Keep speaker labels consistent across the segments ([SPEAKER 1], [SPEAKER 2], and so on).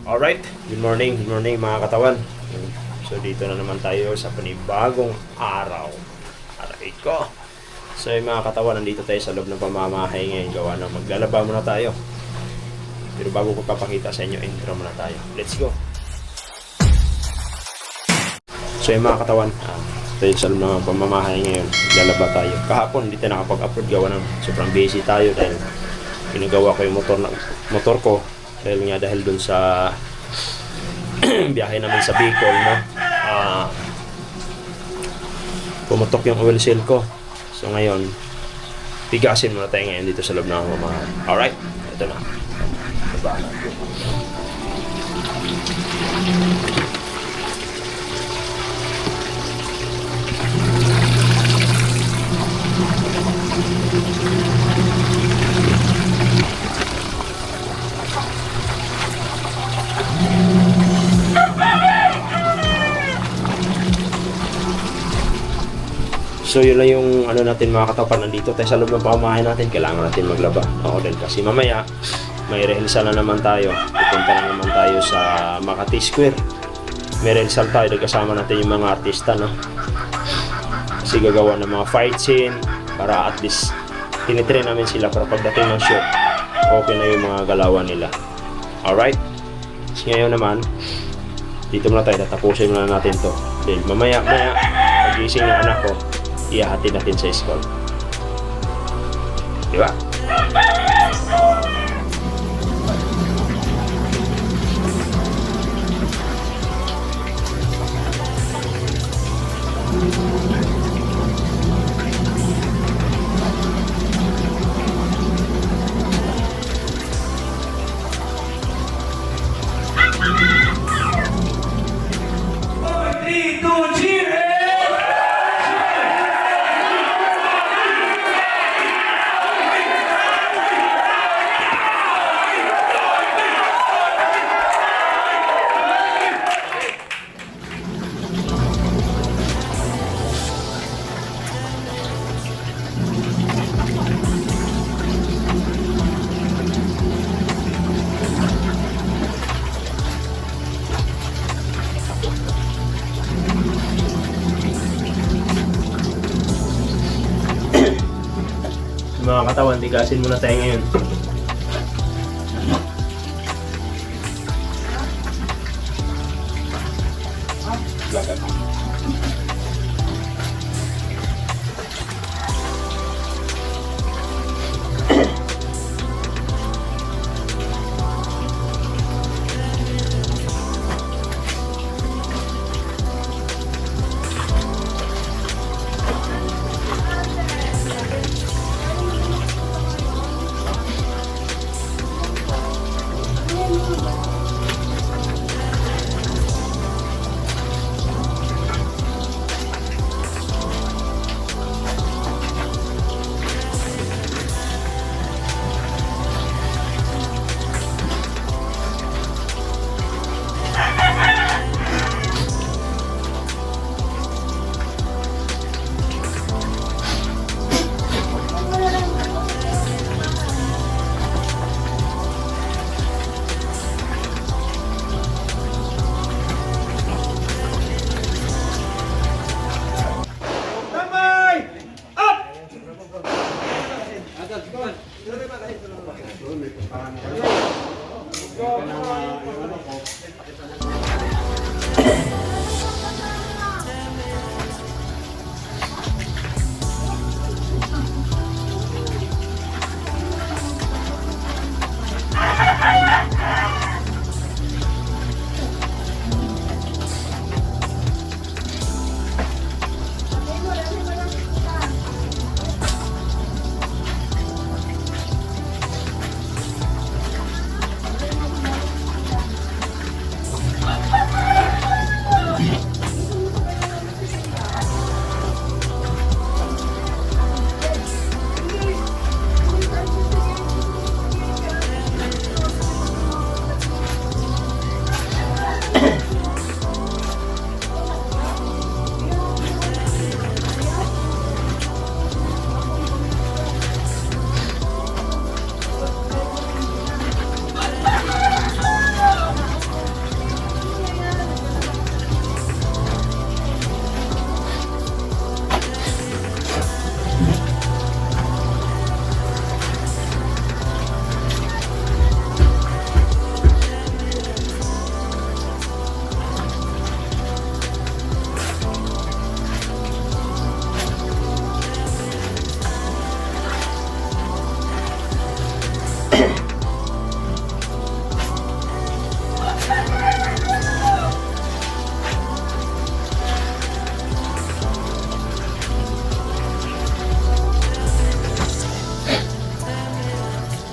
[SPEAKER 1] Alright, good morning mga katawan. So dito na naman tayo sa panibagong araw. Aray ko. So yung mga katawan, nandito tayo sa loob ng pamamahay ngayon. Gawa na maglalaba muna tayo. Pero bago ko papakita sa inyo, intro muna tayo. Let's go. So yung mga katawan, tayo sa loob ng pamamahay ngayon. Maglalaba tayo. Kahapon hindi tayo nakapag-upload, gawa ng sobrang busy tayo dahil ginagawa ko yung motor ko. Dahil dun sa biyahe namin sa Bicol, no? Pumutok yung oil seal ko. So ngayon, tigasin muna tayo ngayon dito sa loob ng mamahan. Alright, ito na. Baba na. So yun lang yung ano natin mga katapan, nandito tayo sa loob ng pamamahay natin, kailangan natin maglaba. Ako din kasi mamaya may rehearsal na naman tayo. Pupunta na naman tayo sa Makati Square. May rehearsal tayo, kasama natin yung mga artista, no? Kasi gagawa ng mga fight scene para at least tinitrain namin sila para pagdating ng shoot, okay na yung mga galawan nila. Alright? So ngayon naman, dito muna tayo, tatapusin muna natin to. Dahil mamaya pagising ng anak ko, ihahatid natin sa school. Diba? Mga katawan, tigasin muna tayo ngayon.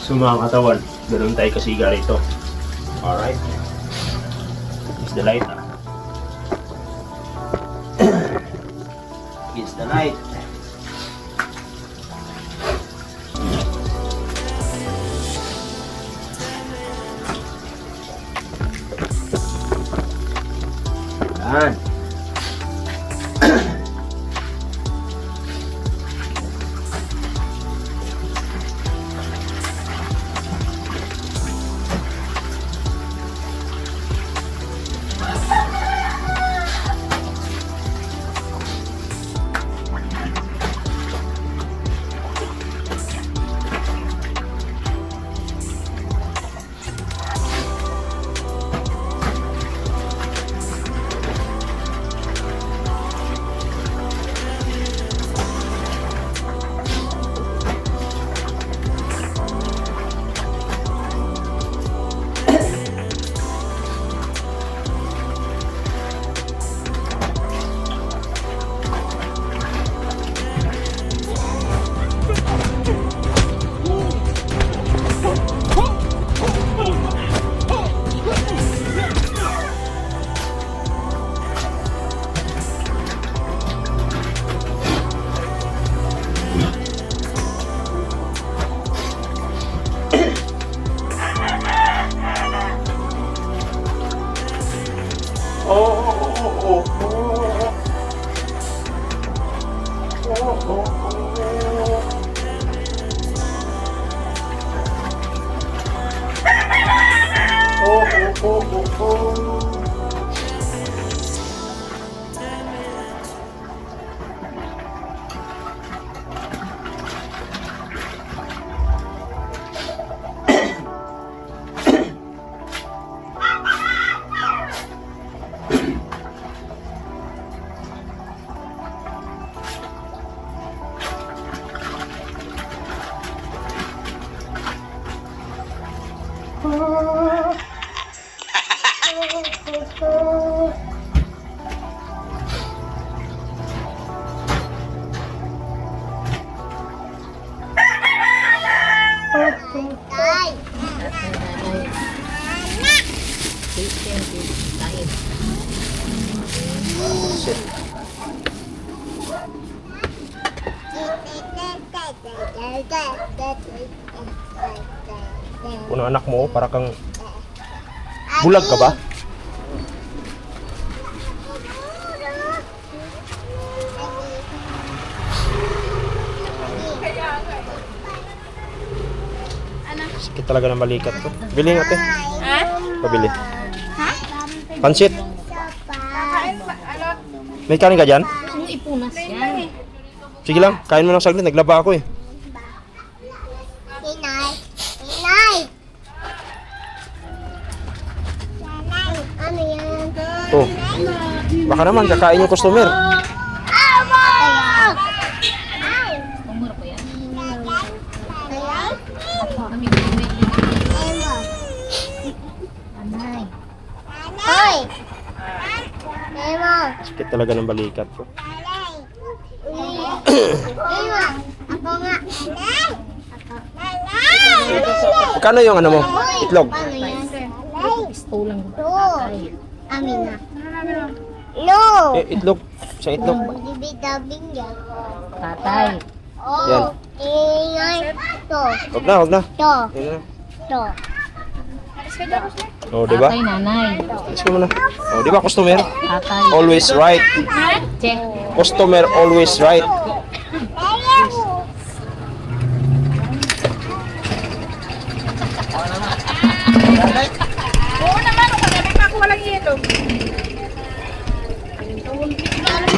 [SPEAKER 1] So mga katawan, ganun tayo kasiga rito. Alright. Is the light. Is the light. Yan. Puno anak mo, para kang bulag ka ba? Sakit talaga ng balikat ko. Bili nga ate. Pabili. Pansit. May kanin ka dyan?
[SPEAKER 2] Ang ipunas yan.
[SPEAKER 1] Sige lang, kain mo ng saglit. Naglaba ako eh.
[SPEAKER 3] Inay! Inay! Ano yan?
[SPEAKER 1] Oh. Baka naman kakain yung customer.
[SPEAKER 2] Pamura pa yan.
[SPEAKER 3] Anay! Hoy! Emo!
[SPEAKER 1] Sakit talaga ng balikat ko.
[SPEAKER 3] Emo! Ako nga!
[SPEAKER 1] Kano yung ano mo? Itlog?
[SPEAKER 3] Paano yan?
[SPEAKER 2] Pistulang
[SPEAKER 3] Two! Amin na. No!
[SPEAKER 1] Itlog. Sa itlog.
[SPEAKER 3] Bibidabing yan.
[SPEAKER 2] tatay.
[SPEAKER 1] Yan.
[SPEAKER 3] Oh! Ingay! To!
[SPEAKER 1] Wag na, wag na.
[SPEAKER 3] To!
[SPEAKER 1] Yan na.
[SPEAKER 3] To!
[SPEAKER 1] Oh, di ba?
[SPEAKER 2] Tatay, nanay.
[SPEAKER 1] Let's go muna. Oh, di ba customer?
[SPEAKER 2] Tatay.
[SPEAKER 1] Always right.
[SPEAKER 2] Check.
[SPEAKER 1] Customer always right.
[SPEAKER 4] Oo naman, kung may makuha lang ito.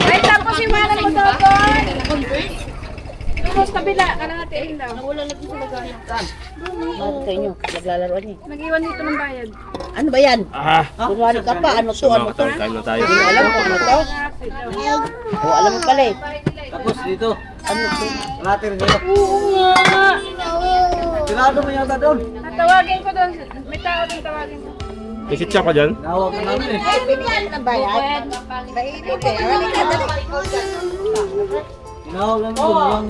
[SPEAKER 4] Ay, tapos iwanan mo doon. Tapos kabila, kalahatiin daw.
[SPEAKER 5] Bakit sa inyo? Naglalaroan niyo.
[SPEAKER 4] Nag-iwan dito ng bayad.
[SPEAKER 5] Ano ba yan?
[SPEAKER 1] Ah,
[SPEAKER 5] Kunwari ka pa, ano to,
[SPEAKER 1] so
[SPEAKER 5] ano
[SPEAKER 1] mga
[SPEAKER 5] to?
[SPEAKER 1] katawan, kain na tayo.
[SPEAKER 5] Hindi mo alam kung ano to? O, alam mo pala eh.
[SPEAKER 6] Tapos dito,
[SPEAKER 5] Ano to?
[SPEAKER 6] later dito.
[SPEAKER 4] Oo nga.
[SPEAKER 6] Tirado mo yata doon.
[SPEAKER 4] Tawagin ko doon. May tao doon tawagin ko.
[SPEAKER 1] Tikit ka dyan?
[SPEAKER 6] Nawag na namin eh.
[SPEAKER 5] Ay, binigyan na ba yan? Nainit eh. Ano ka dali?
[SPEAKER 6] Tinawag lang doon. Walang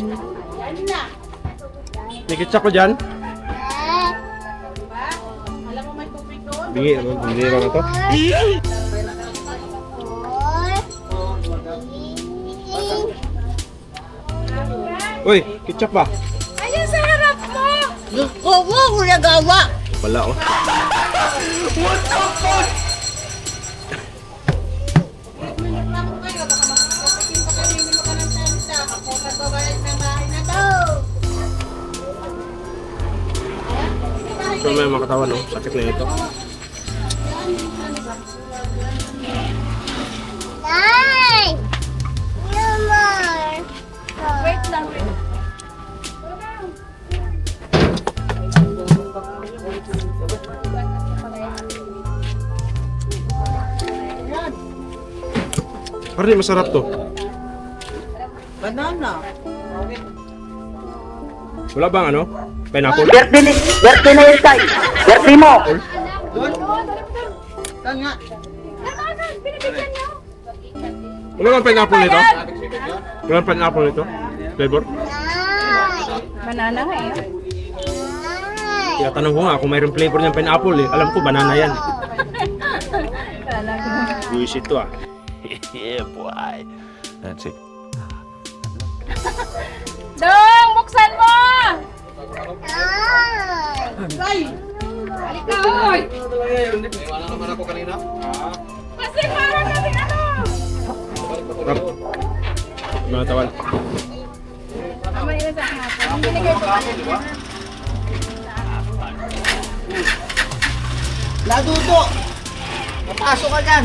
[SPEAKER 1] Tikit ko dyan? Bingi, ano? Binira na to. Uy, ketchup ba?
[SPEAKER 4] Ayun sa harap mo!
[SPEAKER 5] Oo, kuya gawa.
[SPEAKER 1] Wala oh. So may mga katawan no? Sakit na ito.
[SPEAKER 3] Nay! No more.
[SPEAKER 4] Wait lang, wait.
[SPEAKER 1] Parang masarap to.
[SPEAKER 5] Banana.
[SPEAKER 1] Wala bang ano? Pineapple?
[SPEAKER 5] Birthday na yun tayo. Birthday mo. Tanga.
[SPEAKER 1] Wala bang pineapple nito? Wala bang pineapple nito? Flavor?
[SPEAKER 3] Nay!
[SPEAKER 4] Banana nga eh.
[SPEAKER 3] Nay!
[SPEAKER 1] Kaya tanong ko nga kung mayroong flavor ng pineapple eh. Alam ko banana yan. Buisit to ah.
[SPEAKER 7] Yeah, boy. That's it.
[SPEAKER 4] Dong, buksan mo!
[SPEAKER 3] Nay!
[SPEAKER 4] Halika, oy!
[SPEAKER 6] Wala naman ako kanina.
[SPEAKER 4] Kasi parang kasi ano!
[SPEAKER 1] Rap. Mga tawan.
[SPEAKER 4] May isa sa akin. Ang binigay ko kanina.
[SPEAKER 5] Ladudo. Papasok ka dyan.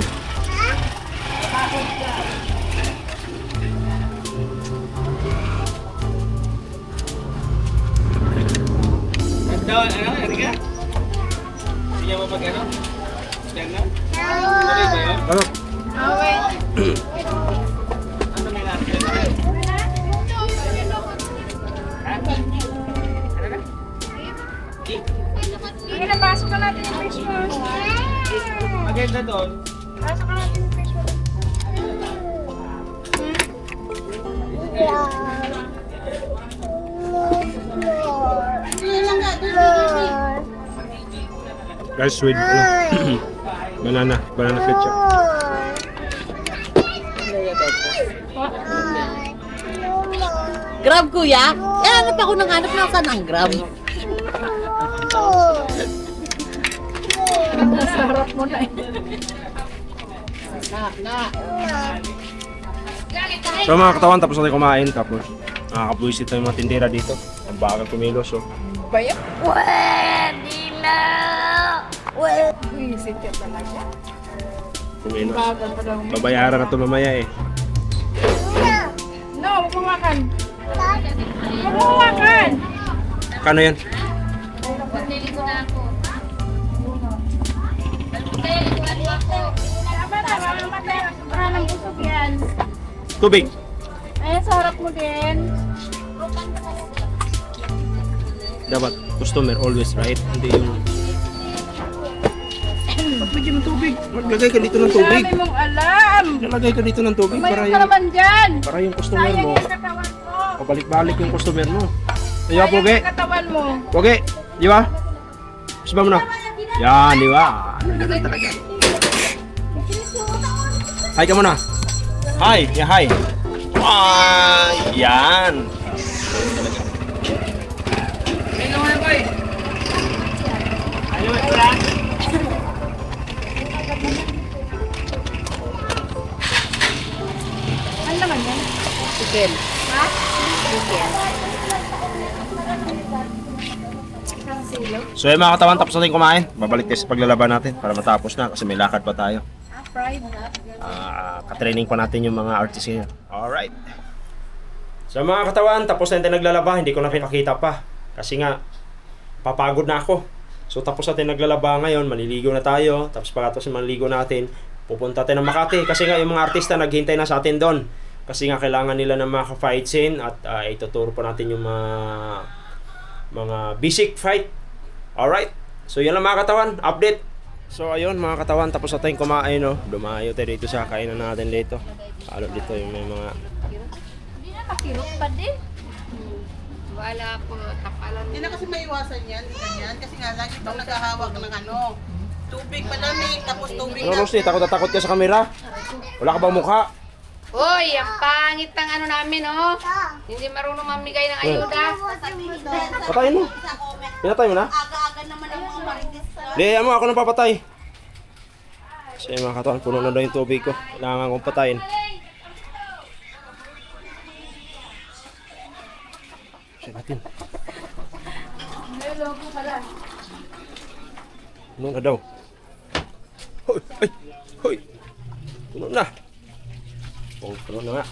[SPEAKER 6] Ano, Erika? Sige mo pag ano? Yan na?
[SPEAKER 1] Ano?
[SPEAKER 6] Ano may natin?
[SPEAKER 4] Sige na, pasok na natin yung face wash.
[SPEAKER 6] Maganda doon.
[SPEAKER 4] Pasok na natin yung face wash.
[SPEAKER 1] Guys, with ano? banana ketchup.
[SPEAKER 5] Grab kuya. Eh, hanap ako ng hanap na saan ang grab.
[SPEAKER 4] Sarap mo na eh.
[SPEAKER 1] So mga katawan, tapos natin kumain. Tapos nakakabuisit na yung mga tindera dito. Ang bagal kumilos oh.
[SPEAKER 4] Bayak? Visit ka talaga.
[SPEAKER 1] Kumilos.
[SPEAKER 4] Bagal pa daw.
[SPEAKER 1] Babayaran na ito mamaya eh.
[SPEAKER 4] No, huwag mo makan. Huwag mo makan.
[SPEAKER 1] Kano yan?
[SPEAKER 4] Tama na, mamamatay. Sobrahan ng busog yan.
[SPEAKER 1] Tubig.
[SPEAKER 4] Ayan, sa harap mo din.
[SPEAKER 1] Dapat customer always right. Hindi yung... Magbigyan ng tubig. Maglagay ka dito ng tubig.
[SPEAKER 4] Sabi mong alam.
[SPEAKER 1] Maglagay ka dito ng tubig para
[SPEAKER 4] Mayroon ka
[SPEAKER 1] yung,
[SPEAKER 4] naman dyan.
[SPEAKER 1] para yung customer
[SPEAKER 4] Sayang
[SPEAKER 1] mo.
[SPEAKER 4] yung katawan mo.
[SPEAKER 1] Pabalik-balik yung customer mo. Ayaw,
[SPEAKER 4] Sayang
[SPEAKER 1] Poge.
[SPEAKER 4] yung katawan mo.
[SPEAKER 1] Poge. Di ba? Sabaw mo na. Yan, di ba? Ganun talaga. Hi ka muna. Hi. Yeah, hi. Ah, yan.
[SPEAKER 4] Ano naman yan?
[SPEAKER 5] Chicken.
[SPEAKER 4] Ha?
[SPEAKER 1] So yung mga katawan, tapos natin kumain. Babalik tayo sa paglalaban natin para matapos na kasi may lakad pa tayo.
[SPEAKER 4] Fried.
[SPEAKER 1] Katraining pa natin yung mga artist ngayon. Alright. So mga katawan, tapos na natin naglalaba. Hindi ko na pinakita pa. Kasi nga, papagod na ako. So tapos natin naglalaba ngayon, maliligo na tayo. Tapos pagkatapos maliligo natin, pupunta tayo ng Makati. Kasi nga yung mga artista naghintay na sa atin doon. Kasi nga kailangan nila ng mga fight scene at ituturo po natin yung mga basic fight. Alright. So yan lang mga katawan, update. So ayun mga katawan, tapos na tayong kumain no. Dumayo tayo dito sa kainan natin dito. Lalo dito yung may mga
[SPEAKER 2] Hindi na makirot pa din. Wala po, tapalan.
[SPEAKER 5] Hindi na kasi maiwasan yan, ganyan. Kasi nga lagi itong naghahawak ng ano. Tubig malamig, tapos tubig
[SPEAKER 1] Ano, Rosie, takot na takot ka sa camera? Wala ka bang mukha?
[SPEAKER 4] Uy, ang pangit ng ano namin, oh. Hindi marunong mamigay ng ayuda.
[SPEAKER 1] Patayin mo. Pinatay mo na?
[SPEAKER 3] Aga-aga naman ang mga marites.
[SPEAKER 1] Di, mo ako nang papatay. Kasi mga katawan, puno na daw yung tubig ko. Kailangan kong patayin. Kasi natin. Puno na daw. Hoy! Ay! Hoy! Puno na! Oh, puno na nga.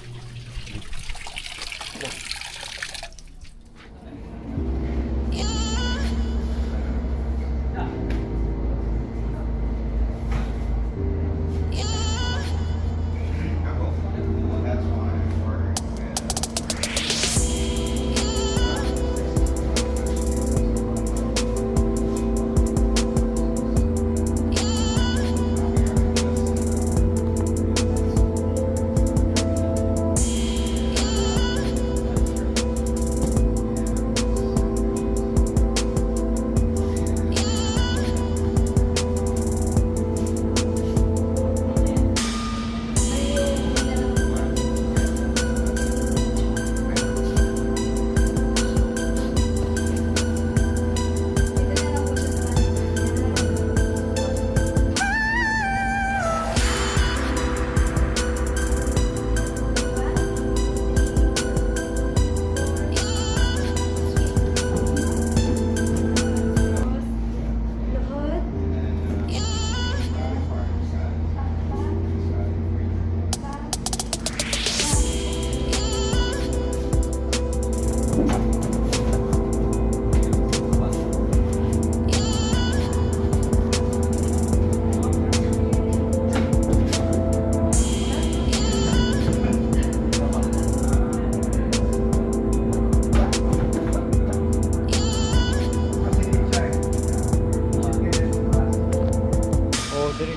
[SPEAKER 1] Oh, diri.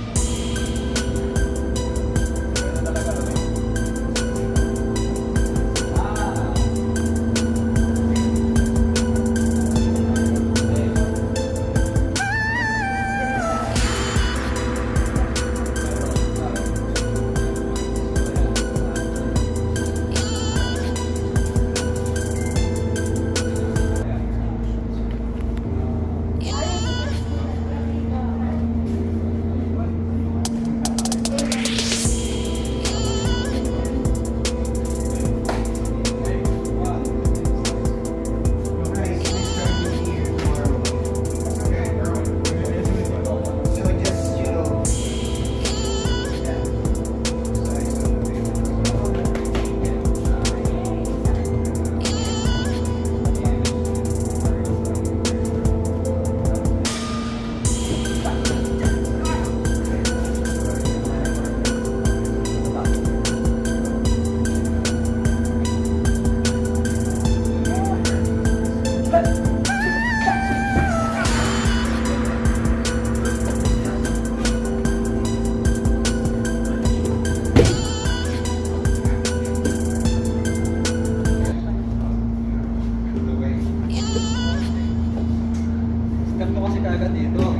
[SPEAKER 6] Sikat mo kasi kagad dito.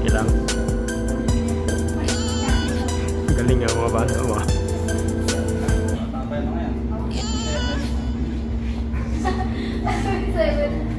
[SPEAKER 1] Kailang. Galing nga mga bata mo.
[SPEAKER 6] Tambay mo yan.
[SPEAKER 2] 7.